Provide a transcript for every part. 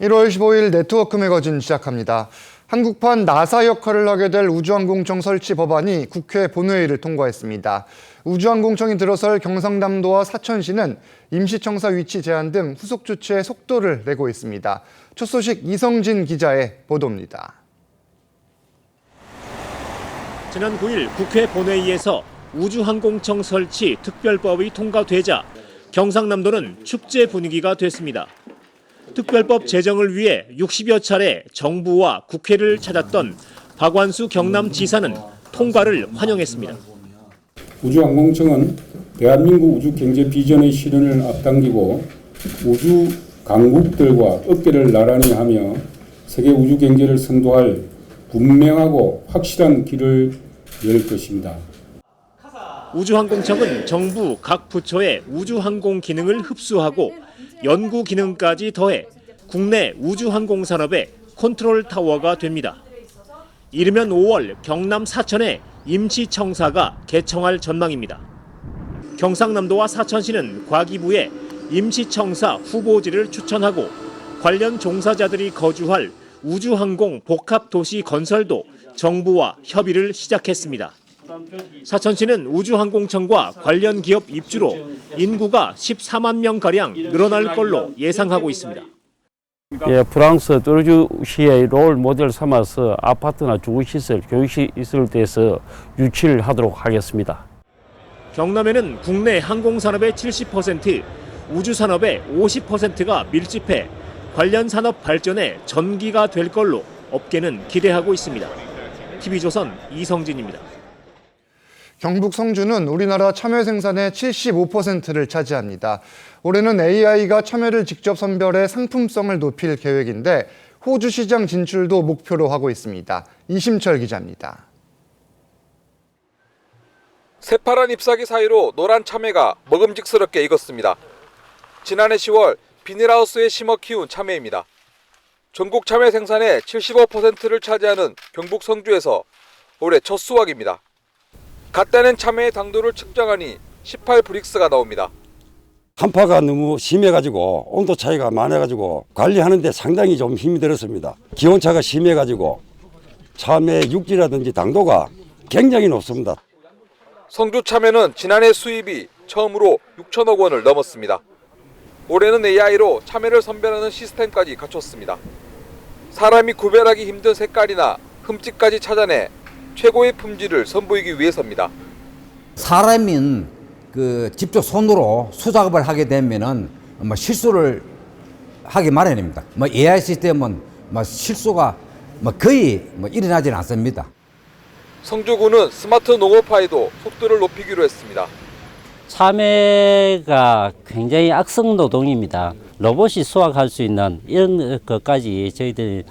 1월 15일 네트워크 매거진 시작합니다. 한국판 나사 역할을 하게 될 우주항공청 설치 법안이 국회 본회의를 통과했습니다. 우주항공청이 들어설 경상남도와 사천시는 임시청사 위치 제한 등 후속 조치에 속도를 내고 있습니다. 첫 소식 이성진 기자의 보도입니다. 지난 9일 국회 본회의에서 우주항공청 설치 특별법이 통과되자 경상남도는 축제 분위기가 됐습니다. 특별법 제정을 위해 60여 차례 정부와 국회를 찾았던 박완수 경남지사는 통과를 환영했습니다. 우주항공청은 대한민국 우주경제 비전의 실현을 앞당기고 우주 강국들과 어깨를 나란히 하며 세계 우주경제를 선도할 분명하고 확실한 길을 열 것입니다. 우주항공청은 정부 각 부처의 우주항공 기능을 흡수하고 연구 기능까지 더해 국내 우주항공 산업의 컨트롤 타워가 됩니다. 이르면 5월 경남 사천에 임시청사가 개청할 전망입니다. 경상남도와 사천시는 과기부에 임시청사 후보지를 추천하고 관련 종사자들이 거주할 우주항공 복합도시 건설도 정부와 협의를 시작했습니다. 사천시는 우주항공청과 관련 기업 입주로 인구가 14만 명가량 늘어날 걸로 예상하고 있습니다. 프랑스 뚜르주시의 롤 모델 삼아서 아파트나 주거시설, 교육시설에서 유치를 하도록 하겠습니다. 경남에는 국내 항공산업의 70%, 우주산업의 50%가 밀집해 관련 산업 발전에 전기가 될 걸로 업계는 기대하고 있습니다. TV조선 이성진입니다. 경북 성주는 우리나라 참외 생산의 75%를 차지합니다. 올해는 AI가 참외를 직접 선별해 상품성을 높일 계획인데 호주 시장 진출도 목표로 하고 있습니다. 이심철 기자입니다. 새파란 잎사귀 사이로 노란 참외가 먹음직스럽게 익었습니다. 지난해 10월 비닐하우스에 심어 키운 참외입니다. 전국 참외 생산의 75%를 차지하는 경북 성주에서 올해 첫 수확입니다. 갓 따낸 참외의 당도를 측정하니 18브릭스가 나옵니다. 한파가 너무 심해가지고 온도 차이가 많아가지고 관리하는데 상당히 좀 힘이 들었습니다. 기온차가 심해가지고 참외 육질이라든지 당도가 굉장히 높습니다. 성주 참외는 지난해 수입이 처음으로 6천억 원을 넘었습니다. 올해는 AI로 참외를 선별하는 시스템까지 갖췄습니다. 사람이 구별하기 힘든 색깔이나 흠집까지 찾아내 최고의 품질을 선보이기 위해서입니다. 사람은 직접 손으로 수작업을 하게 되면은 실수를 하기 마련입니다. AI 시스템은 실수가 거의 일어나지는 않습니다. 성주군은 스마트 농업화에도 속도를 높이기로 했습니다. 참외가 굉장히 악성 노동입니다. 로봇이 수확할 수 있는 이런 것까지 저희들이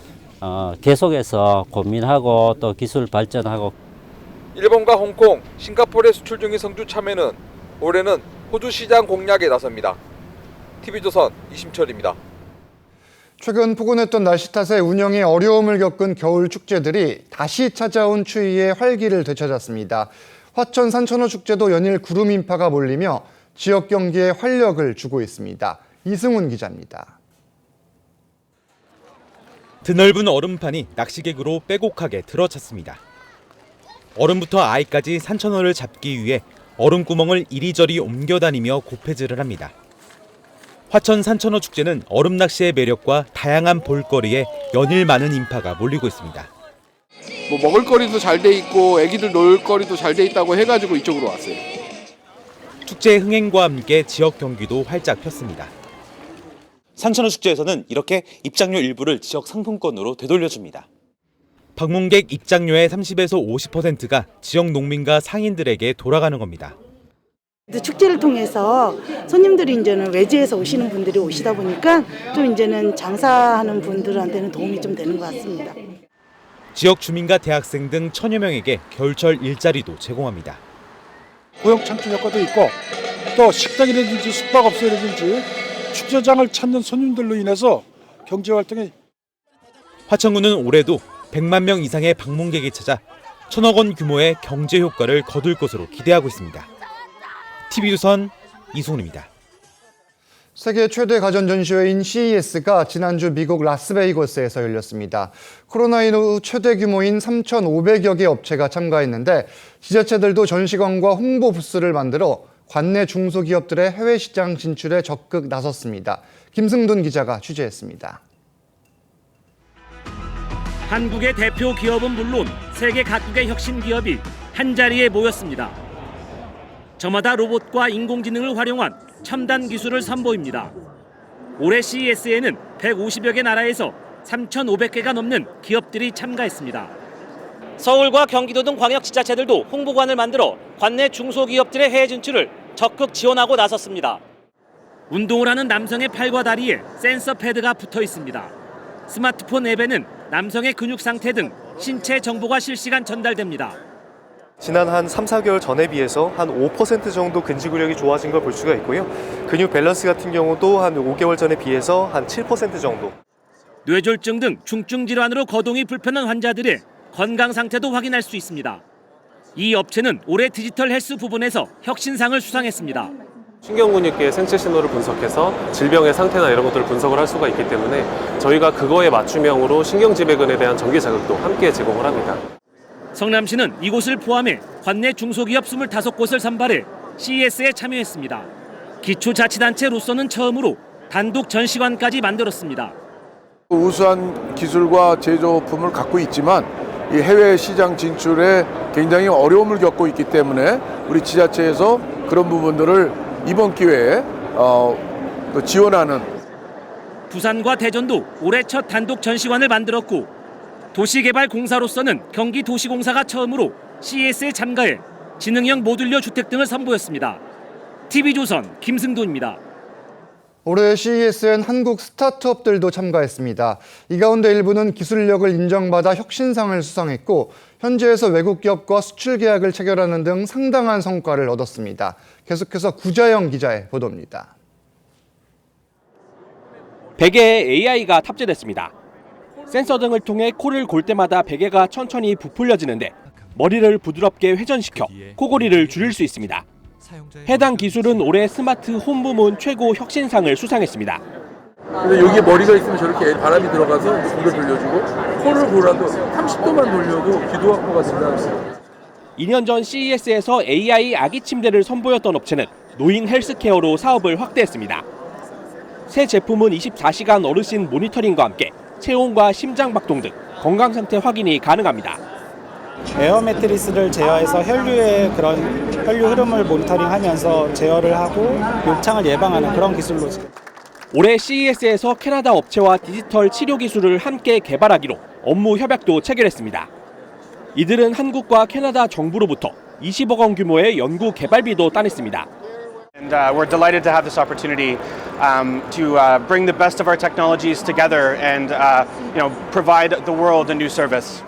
계속해서 고민하고 또 기술 발전하고. 일본과 홍콩, 싱가포르에 수출 중인 성주 참외는 올해는 호주 시장 공략에 나섭니다. TV조선 이심철입니다. 최근 포근했던 날씨 탓에 운영에 어려움을 겪은 겨울 축제들이 다시 찾아온 추위에 활기를 되찾았습니다. 화천 산천어 축제도 연일 구름 인파가 몰리며 지역 경기에 활력을 주고 있습니다. 이승훈 기자입니다. 드넓은 얼음판이 낚시객으로 빼곡하게 들어찼습니다. 어른부터 아이까지 산천어를 잡기 위해 얼음구멍을 이리저리 옮겨다니며 고패질을 합니다. 화천 산천어 축제는 얼음 낚시의 매력과 다양한 볼거리에 연일 많은 인파가 몰리고 있습니다. 먹을거리도 잘 돼 있고 애기들 놀거리도 잘 돼 있다고 해가지고 이쪽으로 왔어요. 축제의 흥행과 함께 지역 경기도 활짝 폈습니다. 산천어 축제에서는 이렇게 입장료 일부를 지역 상품권으로 되돌려줍니다. 방문객 입장료의 30에서 50%가 지역 농민과 상인들에게 돌아가는 겁니다. 축제를 통해서 손님들이 이제는 외지에서 오시는 분들이 오시다 보니까 좀 이제는 장사하는 분들한테는 도움이 좀 되는 것 같습니다. 지역 주민과 대학생 등 1000여 명에게 겨울철 일자리도 제공합니다. 고용 창출 효과도 있고 또 식당이라든지 숙박업소라든지 축제장을 찾는 손님들로 인해서 경제활동에. 화천군은 올해도 100만 명 이상의 방문객이 찾아 1000억 원 규모의 경제 효과를 거둘 것으로 기대하고 있습니다. TV조선 이승훈입니다. 세계 최대 가전 전시회인 CES가 지난주 미국 라스베이거스에서 열렸습니다. 코로나 이후 최대 규모인 3,500여 개 업체가 참가했는데 지자체들도 전시관과 홍보 부스를 만들어 관내 중소기업들의 해외 시장 진출에 적극 나섰습니다. 김승돈 기자가 취재했습니다. 한국의 대표 기업은 물론 세계 각국의 혁신 기업이 한자리에 모였습니다. 저마다 로봇과 인공지능을 활용한 첨단 기술을 선보입니다. 올해 CES에는 150여 개 나라에서 3,500개가 넘는 기업들이 참가했습니다. 서울과 경기도 등 광역지자체들도 홍보관을 만들어 관내 중소기업들의 해외 진출을 적극 지원하고 나섰습니다. 운동을 하는 남성의 팔과 다리에 센서 패드가 붙어 있습니다. 스마트폰 앱에는 남성의 근육 상태 등 신체 정보가 실시간 전달됩니다. 지난 한 3, 4개월 전에 비해서 한 5% 정도 근지구력이 좋아진 걸 볼 수가 있고요. 근육 밸런스 같은 경우도 한 5개월 전에 비해서 한 7% 정도. 뇌졸중 등 중증 질환으로 거동이 불편한 환자들의 건강 상태도 확인할 수 있습니다. 이 업체는 올해 디지털 헬스 부분에서 혁신상을 수상했습니다. 신경근육계의 생체 신호를 분석해서 질병의 상태나 이런 것들을 분석을 할 수가 있기 때문에 저희가 그거에 맞춤형으로 신경지배근에 대한 정기 자극도 함께 제공을 합니다. 성남시는 이곳을 포함해 관내 중소기업 25곳을 선발해 CES에 참여했습니다. 기초자치단체로서는 처음으로 단독 전시관까지 만들었습니다. 우수한 기술과 제조품을 갖고 있지만 이 해외 시장 진출에 굉장히 어려움을 겪고 있기 때문에 우리 지자체에서 그런 부분들을 이번 기회에 또 지원하는. 부산과 대전도 올해 첫 단독 전시관을 만들었고 도시개발공사로서는 경기도시공사가 처음으로 CES에 참가해 지능형 모듈러 주택 등을 선보였습니다. TV조선 김승돈입니다. 올해 CES엔 한국 스타트업들도 참가했습니다. 이 가운데 일부는 기술력을 인정받아 혁신상을 수상했고 현지에서 외국 기업과 수출 계약을 체결하는 등 상당한 성과를 얻었습니다. 계속해서 구자영 기자의 보도입니다. 베개에 AI가 탑재됐습니다. 센서 등을 통해 코를 골 때마다 베개가 천천히 부풀려지는데 머리를 부드럽게 회전시켜 코골이를 줄일 수 있습니다. 해당 기술은 올해 스마트 홈 부문 최고 혁신상을 수상했습니다. 근데 여기에 머리가 있으면 저렇게 바람이 들어가서 귀를 돌려주고 코를 골아도 30도만 돌려도 귀도 확보가 된다. 2년 전 CES에서 AI 아기 침대를 선보였던 업체는 노인 헬스케어로 사업을 확대했습니다. 새 제품은 24시간 어르신 모니터링과 함께 체온과 심장 박동 등 건강 상태 확인이 가능합니다. 에어 매트리스를 제어해서 혈류의 그런 혈류 흐름을 모니터링하면서 제어를 하고 욕창을 예방하는 그런 기술로. 올해 CES에서 캐나다 업체와 디지털 치료 기술을 함께 개발하기로 업무 협약도 체결했습니다. 이들은 한국과 캐나다 정부로부터 20억 원 규모의 연구 개발비도 따냈습니다. And we're delighted to have this opportunity to bring the best of our technologies together and provide the world a new service.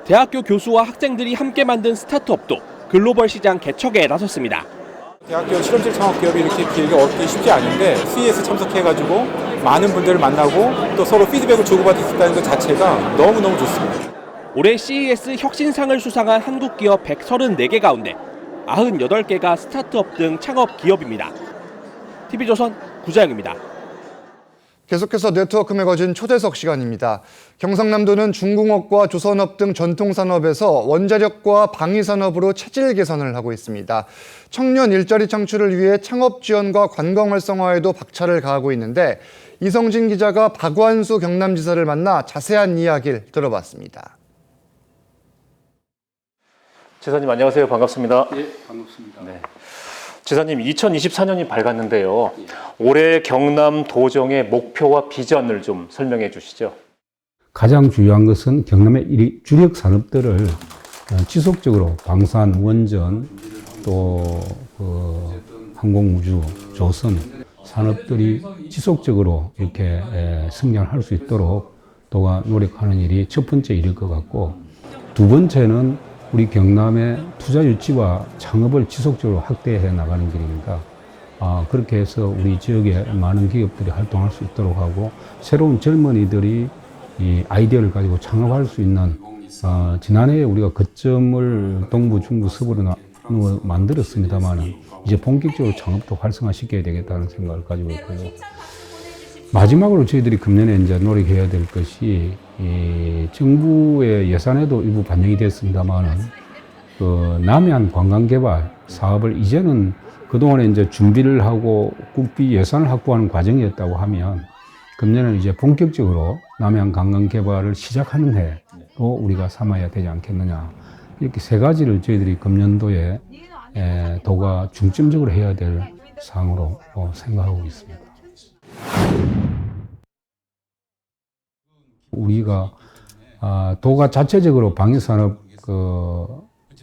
대학교 교수와 학생들이 함께 만든 스타트업도 글로벌 시장 개척에 나섰습니다. 대학교 실험실 창업 기업이 이렇게 길게 얻기 쉽지 않은데 CES 참석해가지고 많은 분들을 만나고 또 서로 피드백을 주고받을 수 있다는 것 자체가 너무너무 좋습니다. 올해 CES 혁신상을 수상한 한국 기업 134개 가운데 98개가 스타트업 등 창업 기업입니다. TV조선 구자영입니다. 계속해서 네트워크 매거진 초대석 시간입니다. 경상남도는 중공업과 조선업 등 전통산업에서 원자력과 방위산업으로 체질 개선을 하고 있습니다. 청년 일자리 창출을 위해 창업 지원과 관광 활성화에도 박차를 가하고 있는데 이성진 기자가 박완수 경남지사를 만나 자세한 이야기를 들어봤습니다. 지사님 안녕하세요. 반갑습니다. 예, 반갑습니다. 네. 지사님 2024년이 밝았는데요. 올해 경남 도정의 목표와 비전을 좀 설명해 주시죠. 가장 중요한 것은 경남의 주력 산업들을 지속적으로 방산, 원전, 또 항공우주, 조선 산업들이 지속적으로 이렇게 성장할 수 있도록 또가 노력하는 일이 첫 번째 일일 것 같고, 두 번째는 우리 경남의 투자 유치와 창업을 지속적으로 확대해 나가는 길이니까 그렇게 해서 우리 지역에 많은 기업들이 활동할 수 있도록 하고 새로운 젊은이들이 이 아이디어를 가지고 창업할 수 있는 지난해에 우리가 거점을 동부, 중부, 서부로 만들었습니다만은 이제 본격적으로 창업도 활성화시켜야 되겠다는 생각을 가지고 있고요. 마지막으로 저희들이 금년에 이제 노력해야 될 것이 정부의 예산에도 일부 반영이 됐습니다만은 그 남해안 관광개발 사업을 이제는 그동안에 이제 준비를 하고 국비 예산을 확보하는 과정이었다고 하면 금년에는 이제 본격적으로 남해안 관광개발을 시작하는 해로 우리가 삼아야 되지 않겠느냐. 이렇게 세 가지를 저희들이 금년도에 도가 중점적으로 해야 될 사항으로 생각하고 있습니다. 우리가 도가 자체적으로 방위산업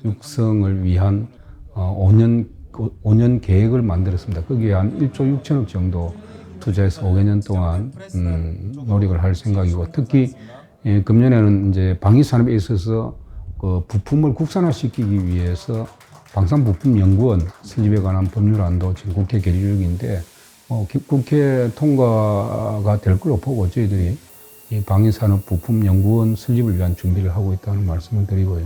육성을 위한 5년 계획을 만들었습니다. 거기에 한 1조 6천억 정도 투자해서 5개년 동안 노력을 할 생각이고, 특히 금년에는 이제 방위산업에 있어서 그 부품을 국산화시키기 위해서 방산부품연구원 설립에 관한 법률안도 지금 국회 계류 중인데 국회 통과가 될 걸로 보고 저희들이 이 방위산업부품연구원 설립을 위한 준비를 하고 있다는 말씀을 드리고요.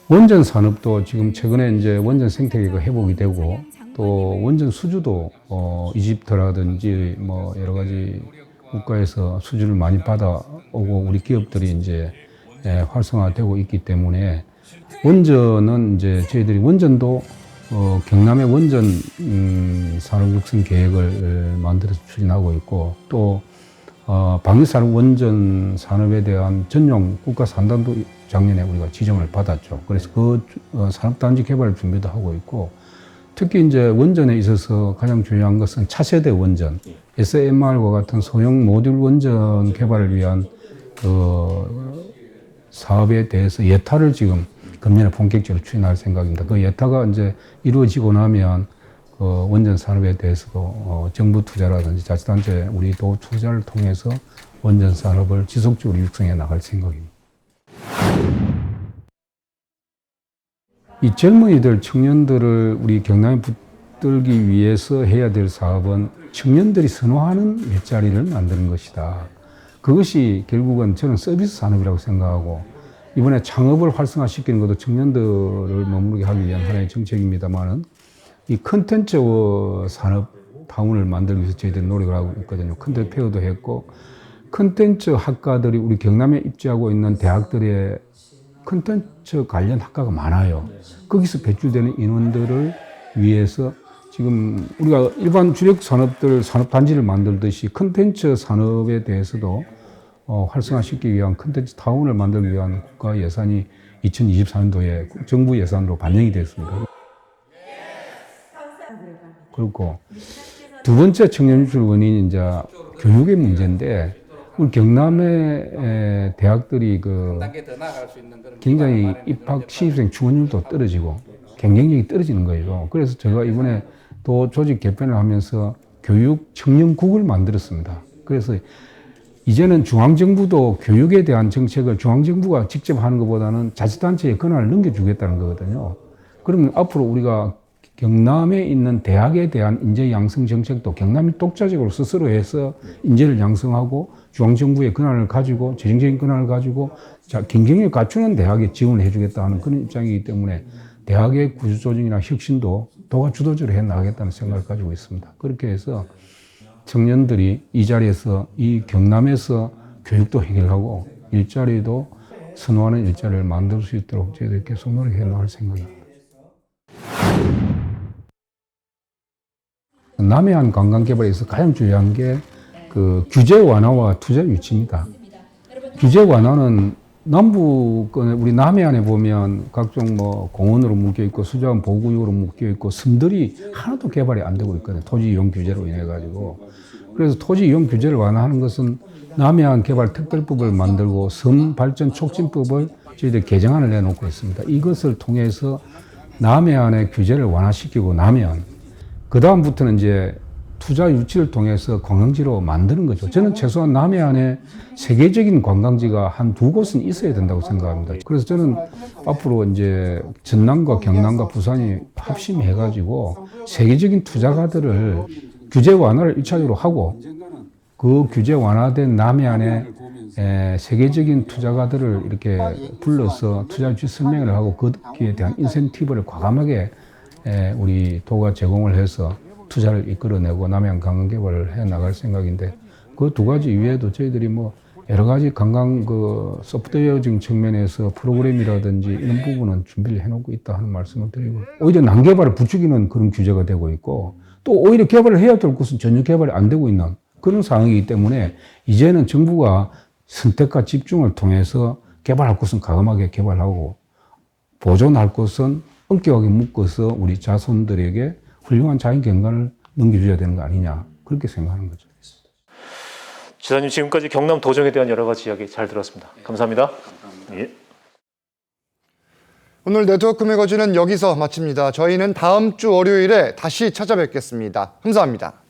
원전 산업도 지금 최근에 이제 원전 생태계가 회복이 되고 또 원전 수주도 이집트라든지 뭐 여러 가지 국가에서 수주를 많이 받아오고 우리 기업들이 이제 활성화되고 있기 때문에 원전은 이제 저희들이 원전도 경남의 원전 산업 육성 계획을 만들어서 추진하고 있고 또 방위산업 원전 산업에 대한 전용 국가 산단도 작년에 우리가 지정을 받았죠. 그래서 그 산업단지 개발 준비도 하고 있고 특히 이제 원전에 있어서 가장 중요한 것은 차세대 원전, SMR과 같은 소형 모듈 원전 개발을 위한 사업에 대해서 예타를 지금 금년에 본격적으로 추진할 생각입니다. 그 예타가 이제 이루어지고 나면 원전 산업에 대해서도 정부 투자라든지 자치단체 우리 도 투자를 통해서 원전 산업을 지속적으로 육성해 나갈 생각입니다. 이 젊은이들, 청년들을 우리 경남에 붙들기 위해서 해야 될 사업은 청년들이 선호하는 일자리를 만드는 것이다. 그것이 결국은 저는 서비스 산업이라고 생각하고 이번에 창업을 활성화시키는 것도 청년들을 머무르게 하기 위한 하나의 정책입니다만은 이 컨텐츠 산업 타운을 만들기 위해서 저희들이 노력을 하고 있거든요. 컨텐츠 페어도 했고 컨텐츠 학과들이 우리 경남에 입지하고 있는 대학들의 컨텐츠 관련 학과가 많아요. 거기서 배출되는 인원들을 위해서 지금 우리가 일반 주력 산업들 산업단지를 만들듯이 컨텐츠 산업에 대해서도 활성화시키기 위한 컨텐츠 타운을 만들기 위한 국가 예산이 2024년도에 정부 예산으로 반영이 됐습니다. 그렇고 두 번째 청년 유출 원인이 이제 교육의 문제인데 우리 경남의 대학들이 굉장히 입학 신입생 충원율도 떨어지고 경쟁력이 떨어지는 거예요. 그래서 제가 이번에 또 조직 개편을 하면서 교육 청년국을 만들었습니다. 그래서 이제는 중앙정부도 교육에 대한 정책을 중앙정부가 직접 하는 것보다는 자치단체에 권한을 넘겨주겠다는 거거든요. 그러면 앞으로 우리가 경남에 있는 대학에 대한 인재 양성 정책도 경남이 독자적으로 스스로 해서 인재를 양성하고 중앙정부의 권한을 가지고 재정적인 권한을 가지고 경쟁력을 갖추는 대학에 지원을 해주겠다 하는 그런 입장이기 때문에 대학의 구조조정이나 혁신도 도가 주도적으로 해나가겠다는 생각을 가지고 있습니다. 그렇게 해서 청년들이 이 자리에서 이 경남에서 교육도 해결하고 일자리도 선호하는 일자리를 만들 수 있도록 저희들이 계속 노력해 나갈 생각입니다. 남해안 관광개발에서 가장 중요한 게 그 규제 완화와 투자 유치입니다. 규제 완화는 남부권에 우리 남해안에 보면 각종 뭐 공원으로 묶여 있고 수자원 보호구역으로 묶여 있고 섬들이 하나도 개발이 안 되고 있거든요. 토지 이용 규제로 인해 가지고. 그래서 토지 이용 규제를 완화하는 것은 남해안 개발 특별법을 만들고 섬 발전 촉진법을 저희들이 개정안을 내놓고 있습니다. 이것을 통해서 남해안의 규제를 완화시키고 나면 그 다음부터는 이제 투자 유치를 통해서 관광지로 만드는 거죠. 저는 최소한 남해안에 세계적인 관광지가 한 두 곳은 있어야 된다고 생각합니다. 그래서 저는 앞으로 이제 전남과 경남과 부산이 합심해가지고 세계적인 투자가들을 규제 완화를 1차적으로 하고 그 규제 완화된 남해안에 세계적인 투자가들을 이렇게 불러서 투자 유치 설명을 하고 거기에 대한 인센티브를 과감하게 우리 도가 제공을 해서 투자를 이끌어내고 남해안 관광 개발을 해 나갈 생각인데 그 두 가지 이외에도 저희들이 뭐 여러 가지 관광 그 소프트웨어적인 측면에서 프로그램이라든지 이런 부분은 준비를 해놓고 있다 하는 말씀을 드리고 오히려 난개발을 부추기는 그런 규제가 되고 있고 또 오히려 개발을 해야 될 곳은 전혀 개발이 안 되고 있는 그런 상황이기 때문에 이제는 정부가 선택과 집중을 통해서 개발할 곳은 과감하게 개발하고 보존할 곳은 엄격하게 묶어서 우리 자손들에게 훌륭한 자연 경관을 넘겨줘야 되는 거 아니냐 그렇게 생각하는 거죠. 지사님 지금까지 경남 도정에 대한 여러 가지 이야기 잘 들었습니다. 감사합니다. 예. 오늘 네트워크 매거진은 여기서 마칩니다. 저희는 다음 주 월요일에 다시 찾아뵙겠습니다. 감사합니다.